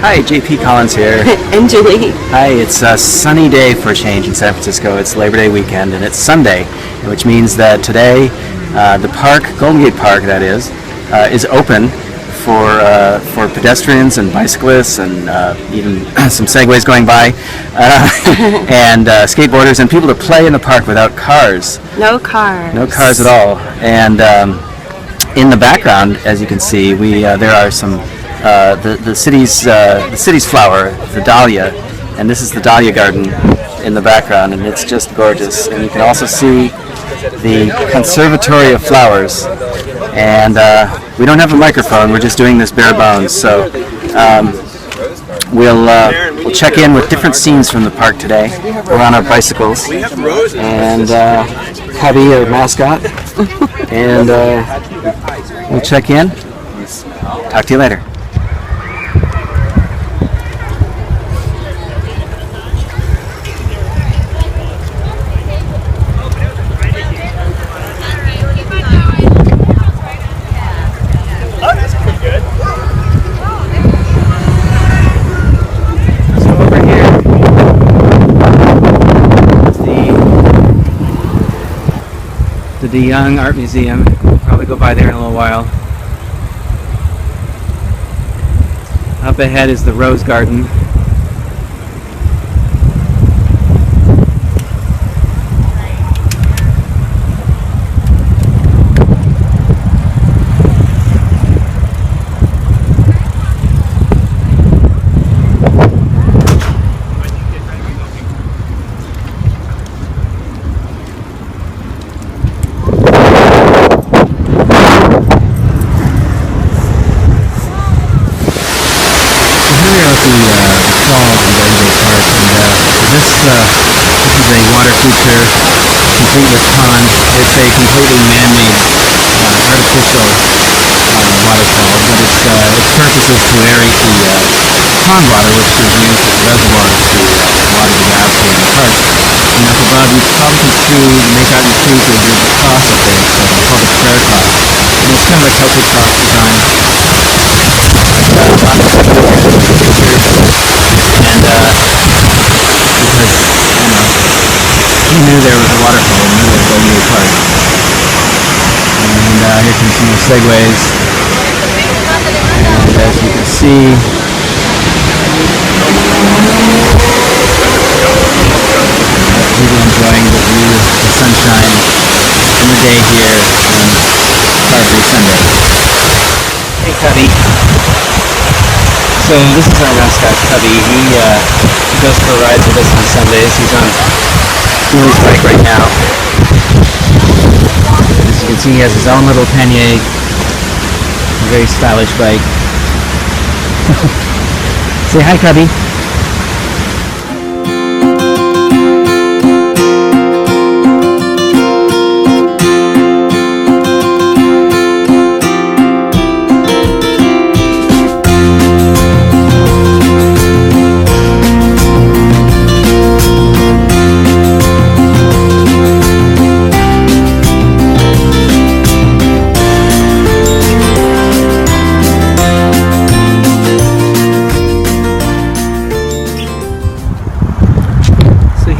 Hi, JP Collins here. And Julie. Hi, it's a sunny day for a change in San Francisco. It's Labor Day weekend and it's Sunday, which means that today the park, Golden Gate Park that is open for pedestrians and bicyclists and even some segways going by and skateboarders and people to play in the park without cars. No cars. No cars at all. And in the background, as you can see, there are some the city's flower, the dahlia, and this is the dahlia garden in the background, and it's just gorgeous. And you can also see the conservatory of flowers. And we don't have a microphone; we're just doing this bare bones. So we'll check in with different scenes from the park today. We're on our bicycles, and Hubby, our mascot, and we'll check in. Talk to you later. The Young Art Museum. We'll probably go by there in a little while. Up ahead is the Rose Garden. This is a water feature complete with ponds. It's a completely man-made artificial waterfall, but its purpose is to aerate the pond water, which is used as a reservoir to water the grass here in the park. And up above, you probably can make out in trees that there's a cross up there. It's called a prayer cross, and it's kind of a Celtic cross design. He knew there was a waterfall in the middle of Golden Gate Park. And here comes some more segways. And as you can see, people enjoying the view, the sunshine, and the day here on Carberry Sunday. Hey, Cubby. So this is our mascot, Cubby. He goes for rides with us on Sundays. He's on his bike right now. As you can see, he has his own little pannier, a very stylish bike. Say hi, Cubby.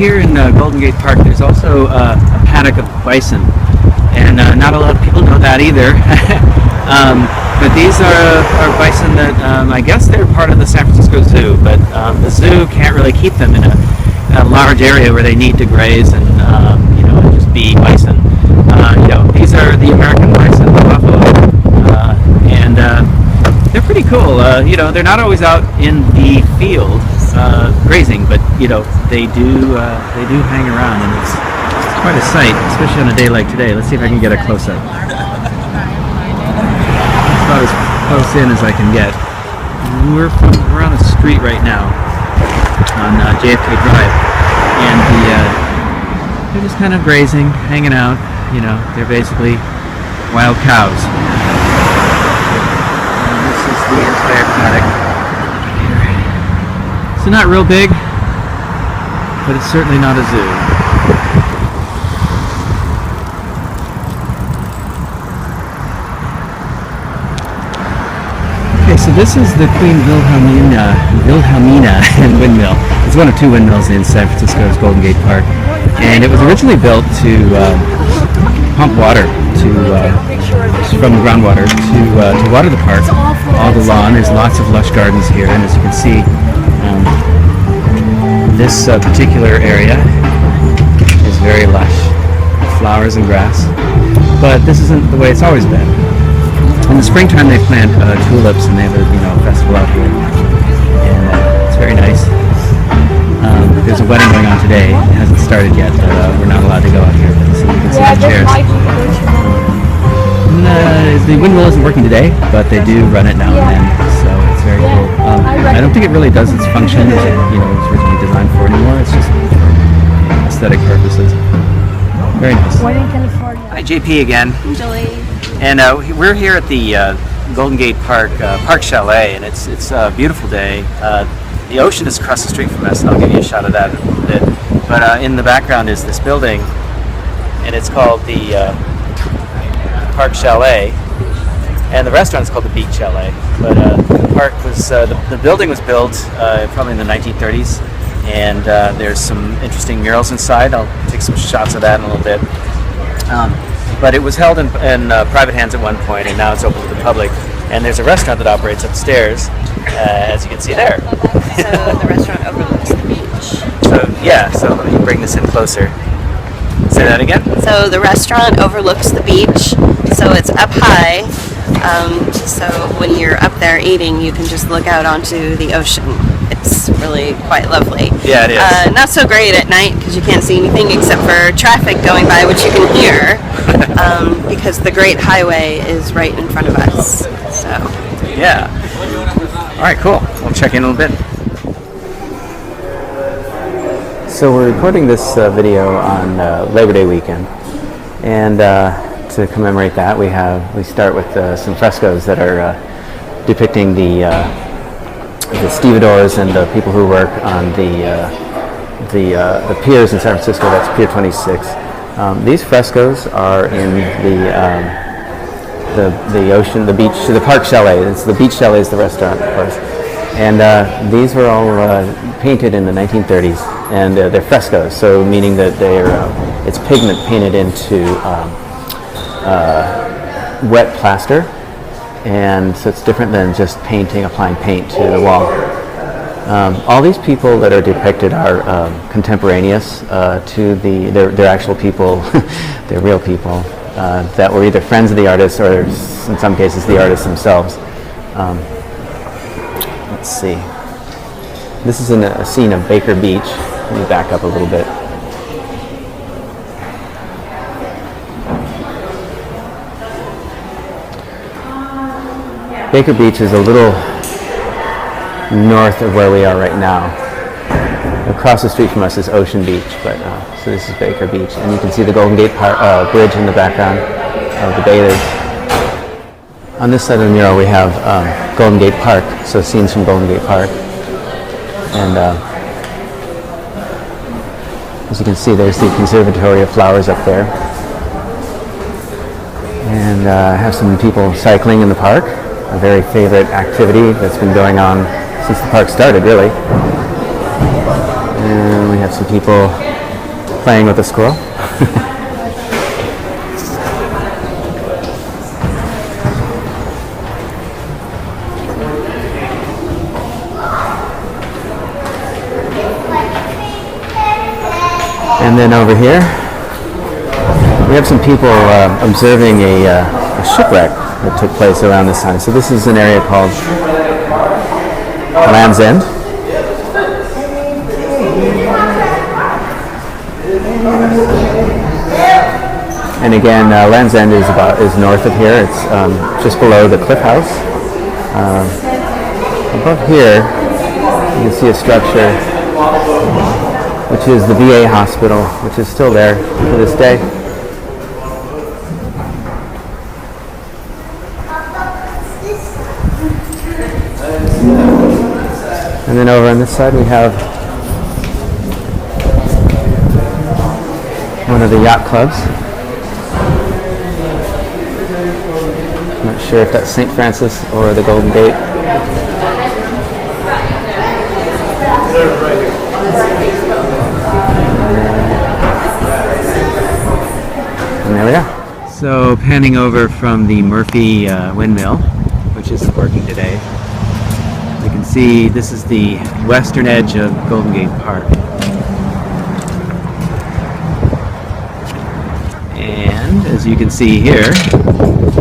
Here in Golden Gate Park, there's also a paddock of bison, and not a lot of people know that either. But these are bison that I guess they're part of the San Francisco Zoo, but the zoo can't really keep them in a large area where they need to graze and just be bison. These are the American bison, the buffalo, and they're pretty cool. They're not always out in the field grazing, but they do hang around, and it's quite a sight, especially on a day like today. Let's see if I can get a close-up. It's about as close in as I can get. We're on a street right now on JFK Drive, and they're just kind of grazing, hanging out. They're basically wild cows. And this is the entire paddock. So not real big, but it's certainly not a zoo. so this is the Queen Wilhelmina windmill. It's one of two windmills in San Francisco's Golden Gate Park, and it was originally built to pump water from the groundwater to water the park, all the lawn. There's lots of lush gardens here, and as you can see, this particular area is very lush, flowers and grass. But this isn't the way it's always been. In the springtime, they plant tulips, and they have a festival out here, and it's very nice. There's a wedding going on today. It hasn't started yet, but we're not allowed to go out here. So you can see the chairs. The windmill isn't working today, but they do run it now and then, so it's very cool. I don't think it really does its function as it was originally designed for anymore. It's just for aesthetic purposes. Very nice. Hi, JP again. Julie. And we're here at the Golden Gate Park Chalet, and it's a beautiful day. The ocean is across the street from us, and I'll give you a shot of that in a little bit. But in the background is this building, and it's called the Park Chalet, and the restaurant is called the Beach Chalet. But the park was the building was built probably in the 1930s, and there's some interesting murals inside. I'll take some shots of that in a little bit. But it was held in private hands at one point, and now it's open to the public. And there's a restaurant that operates upstairs, as you can see there. So the restaurant overlooks the beach. So let me bring this in closer. Say that again? So the restaurant overlooks the beach, so it's up high. So when you're up there eating, you can just look out onto the ocean. It's really quite lovely. Yeah, it is. Not so great at night because you can't see anything except for traffic going by, which you can hear, because the Great Highway is right in front of us. So. Yeah. All right, cool. We'll check in a little bit. So we're recording this video on Labor Day weekend, and to commemorate that, we start with some frescoes that are depicting the stevedores and the people who work on the piers in San Francisco. That's Pier 26. These frescoes are in the ocean, the beach, the Park Chalet. It's the Beach Chalet is the restaurant, of course. And these were all painted in the 1930s, and they're frescoes, so meaning that it's pigment painted into wet plaster, and so it's different than just applying paint to the wall. All these people that are depicted are contemporaneous to they're actual people, they're real people that were either friends of the artists or, in some cases, the artists themselves. Let's see. This is in a scene of Baker Beach. Let me back up a little bit. Baker Beach is a little north of where we are right now. Across the street from us is Ocean Beach, but so this is Baker Beach, and you can see the Golden Gate Bridge in the background of the bathers. On this side of the mural we have Golden Gate Park, so scenes from Golden Gate Park. And as you can see, there's the Conservatory of Flowers up there. And I have some people cycling in the park, a very favorite activity that's been going on since the park started, really. And we have some people playing with a squirrel. And then over here, we have some people observing a shipwreck that took place around this time. So this is an area called Land's End. And again, Land's End is north of here. It's just below the Cliff House. Above here, you can see a structure which is the VA hospital, which is still there to this day. And then over on this side we have one of the yacht clubs. I'm not sure if that's St. Francis or the Golden Gate. And there we are. So panning over from the Murphy windmill, which is working today, you can see this is the western edge of Golden Gate Park. And as you can see here,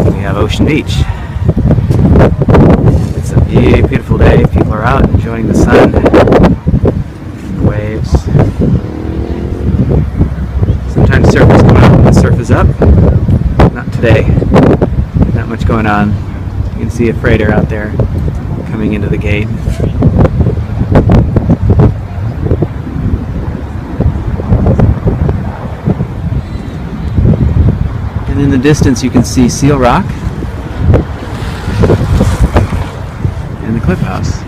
we have Ocean Beach. It's a beautiful day. People are out enjoying the sun and the waves. Sometimes surfers come out when the surf is up. Not today. Not much going on. You can see a freighter out there coming into the gate. And in the distance you can see Seal Rock and the Cliff House.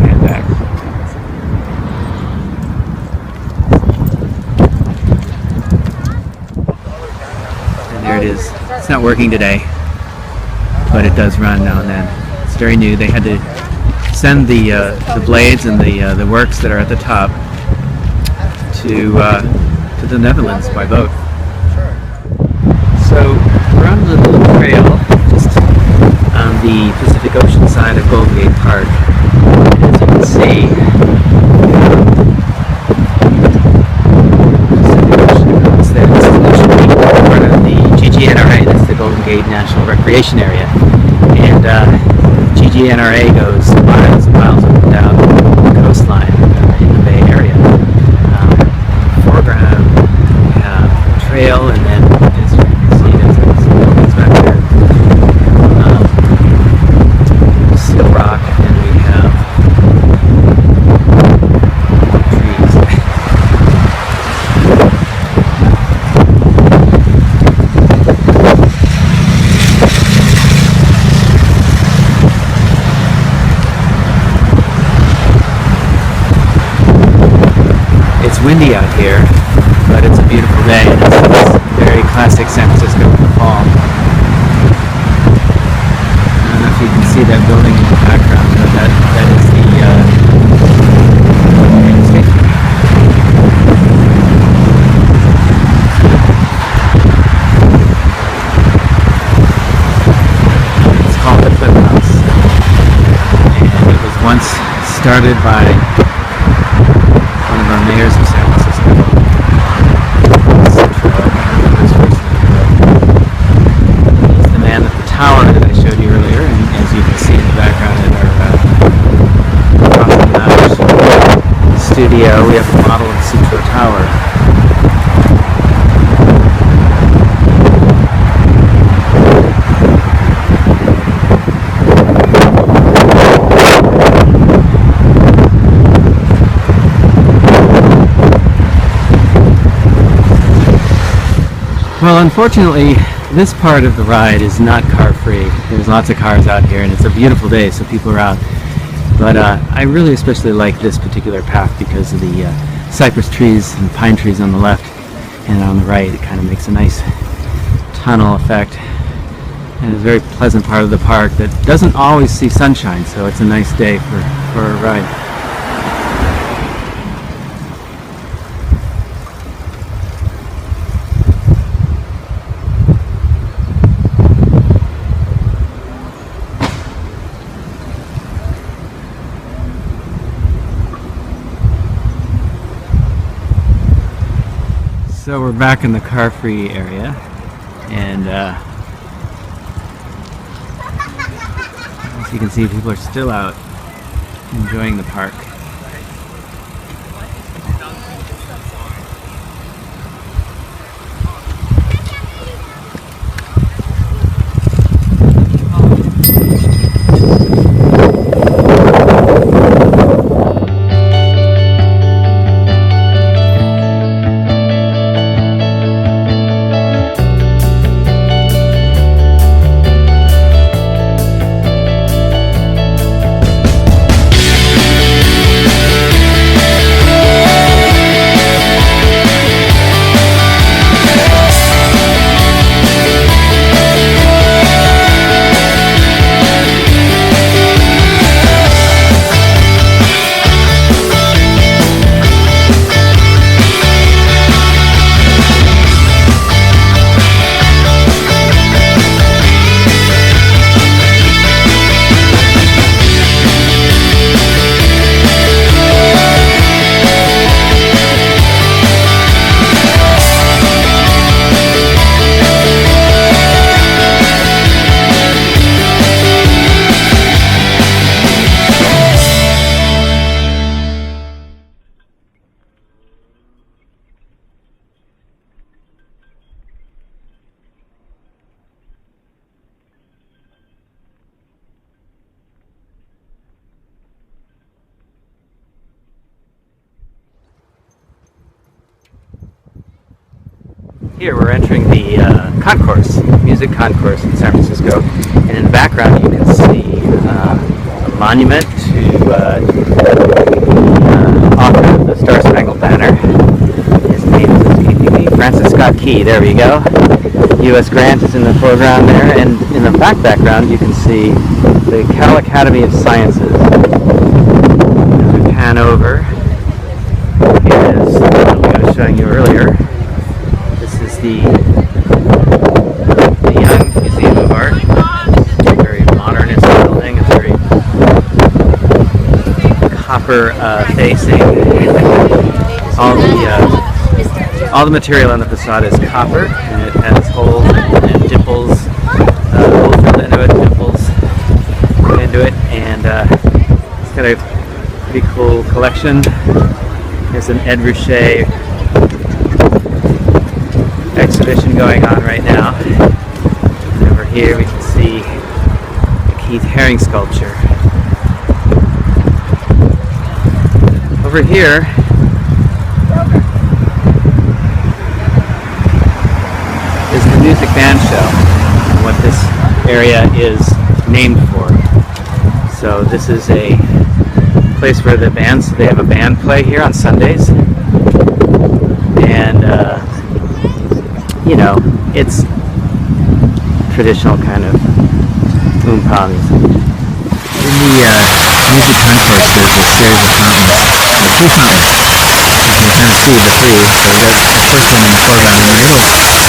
And back. And there it is. It's not working today, but it does run now and then. It's very new. They had to send the blades and the works that are at the top to the Netherlands by boat. So we're on the little trail just on the Pacific Ocean side of Golden Gate Park. As you can see, Pacific Ocean is there. This is Ocean Beach, part of the GGNRA. That's the Golden Gate National Recreation Area. And GGNRA goes miles and miles up and down the coastline in the Bay Area. Foreground, we have a trail, and then as you can see, there's some buildings back there. Seal Rock, and we have trees. It's windy out here, but it's a beautiful day. It's very classic San Francisco in the fall. I don't know if you can see that building in the background, but that is the train station. It's called the Cliff House, and it was once started by one of our mayors of San Francisco. He's the man at the tower that I showed you earlier, and as you can see in the background in our Coffee Lounge studio, we have a model of Sutro Tower. Well, unfortunately, this part of the ride is not car-free. There's lots of cars out here, and it's a beautiful day, so people are out. But I really especially like this particular path because of the cypress trees and pine trees on the left, and on the right it kind of makes a nice tunnel effect. And it's a very pleasant part of the park that doesn't always see sunshine, so it's a nice day for a ride. So we're back in the car-free area, and as you can see, people are still out enjoying the park. Here we're entering the Concourse, music concourse in San Francisco, and in the background you can see a monument to the author of the Star Spangled Banner. His name is escaping me. Francis Scott Key. There we go. U.S. Grant is in the foreground there, and in the background you can see the Cal Academy of Sciences. As we pan over, here is the building I was showing you earlier. This is the Young Museum of Art. Very modernist building. It's very copper facing. All the material on the facade is copper, and it has holes and dimples, holes drilled into it, dimples into it, and it's got a pretty cool collection. There's an Ed Ruscha exhibition going on right now. And over here we can see the Keith Haring sculpture. Over here is the music band show, and what this area is named for. So this is a place where the bands, they have a band play here on Sundays, and you know, it's traditional kind of oompa music. In the music concourse, there's a series of fountains. There are two fountains. You can kind of see the three. So there's the first one in the foreground. In the middle, there's the biggest one.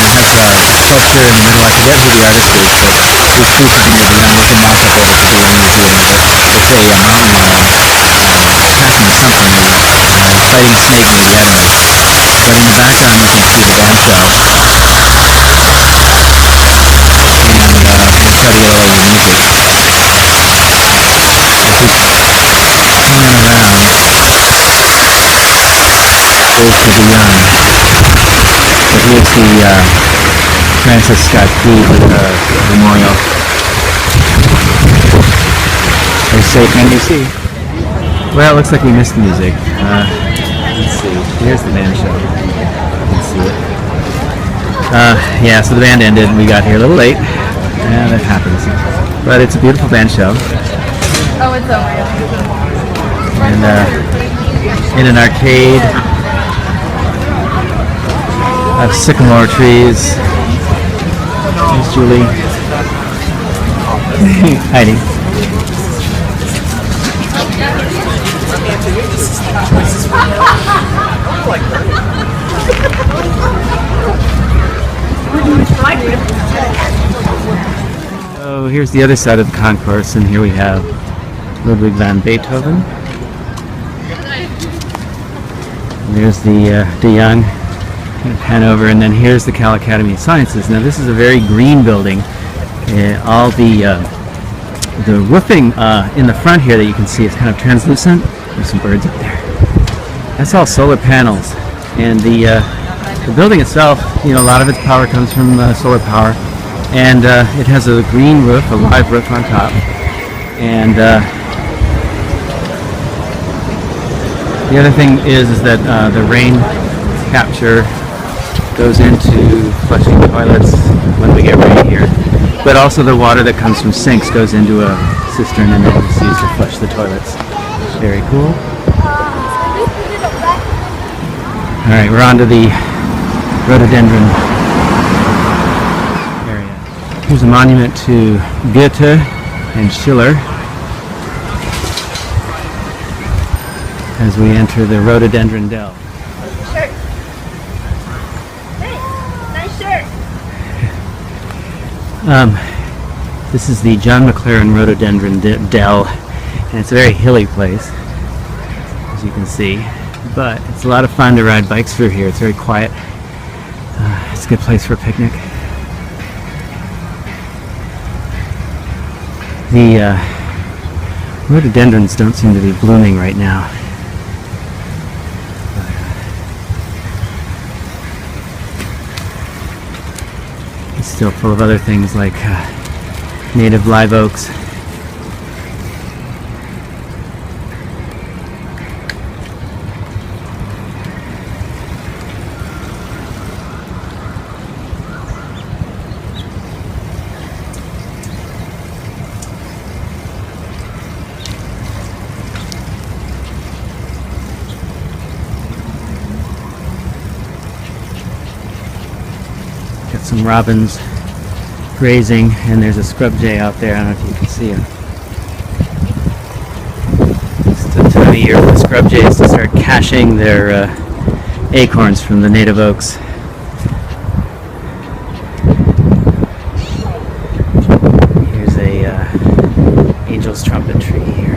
It has a sculpture in the middle. I forget who the artist is, but these two pictures of the young with the mock up over to the young museum of it. It's a mountain lion attacking something, fighting a snake near the enemy. But in the background, you can see the band show. And we'll try to get a little of the music. Hanging around goes to the young. But here's the Francis Scott Key memorial. There's St. NBC. Well, it looks like we missed the music. Let's see. Here's the band show. You can see it. Yeah, so the band ended and we got here a little late. Yeah, that happens. But it's a beautiful band show. Oh, it's over. And in an arcade of sycamore trees. There's Julie. Hiding. So here's the other side of the concourse, and here we have Ludwig van Beethoven. And there's the De Young. Kind of pan over, and then here's the Cal Academy of Sciences. Now this is a very green building. All the roofing in the front here that you can see is kind of translucent. There's some birds up there. That's all solar panels, and the building itself, you know, a lot of its power comes from solar power, and it has a green roof, a live roof on top, and the other thing is that the rain capture goes into flushing toilets when we get rain here, but also the water that comes from sinks goes into a cistern and then is used to flush the toilets. Very cool. Alright, we're on to the rhododendron area. Here's a monument to Goethe and Schiller as we enter the rhododendron dell. Shirt. Hey, nice shirt. This is the John McLaren rhododendron dell, and it's a very hilly place, as you can see. But it's a lot of fun to ride bikes through here. It's very quiet. It's a good place for a picnic. The rhododendrons don't seem to be blooming right now. It's still full of other things like native live oaks. some robins grazing, and there's a scrub jay out there. I don't know if you can see him. It's the time of year for the scrub jays to start caching their acorns from the native oaks. Here's a angel's trumpet tree here.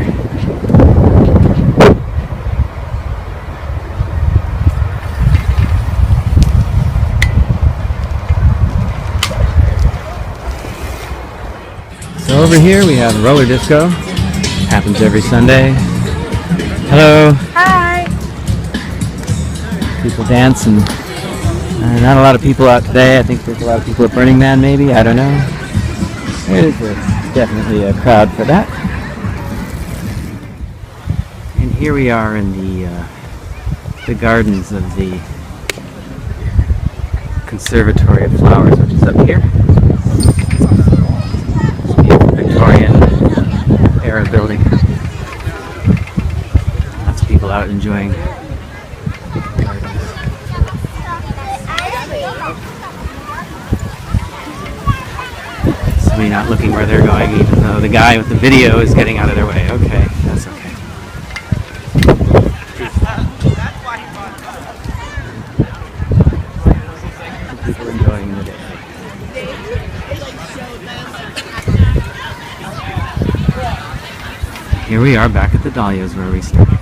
So over here we have roller disco. Happens every Sunday. Hello. Hi. People dance, and not a lot of people out today. I think there's a lot of people at Burning Man, maybe. I don't know. There's definitely a crowd for that. And here we are in the gardens of the Conservatory of Flowers, which is up here. Victorian era building. Lots of people out enjoying gardens. Somebody not looking where they're going, even though the guy with the video is getting out of their way. Okay, that's okay. People enjoying the day. Here we are back at the Dahlias where we started.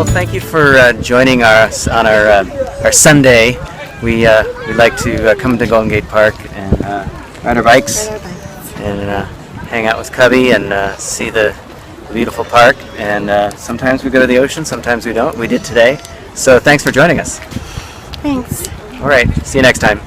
Thank you for joining us on our Sunday. We like to come to Golden Gate Park and ride our bikes and hang out with Cubby and see the beautiful park. And sometimes we go to the ocean, sometimes we don't. We did today. So thanks for joining us. Thanks. All right, see you next time.